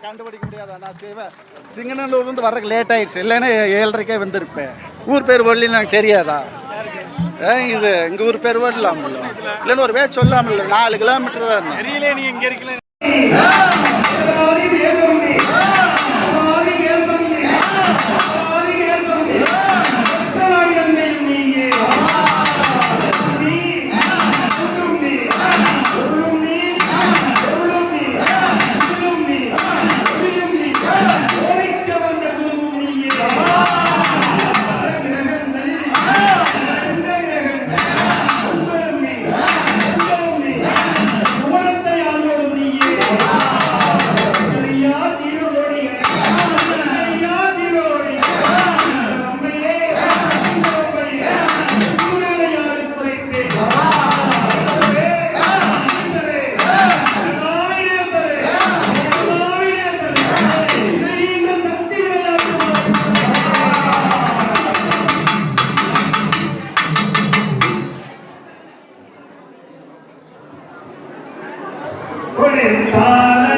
கண்டுபிடிக்க முடியாது. நான் செய்வேன். சிங்கநல்லூர்லேருந்து வர்றதுக்கு லேட் ஆயிடுச்சு, இல்லைன்னா 7:30க்கே வந்திருப்பேன். ஊர் பேர் வரலன்னு எனக்கு தெரியாதா? இது எங்கள் ஊர் பேர் வரலாம்ல, இல்லைன்னு ஒரு பேர் சொல்லாமல்ல. 4 கிலோமீட்டர் தான் தெரியல. நீ இங்கே இருக்கல. Put it on,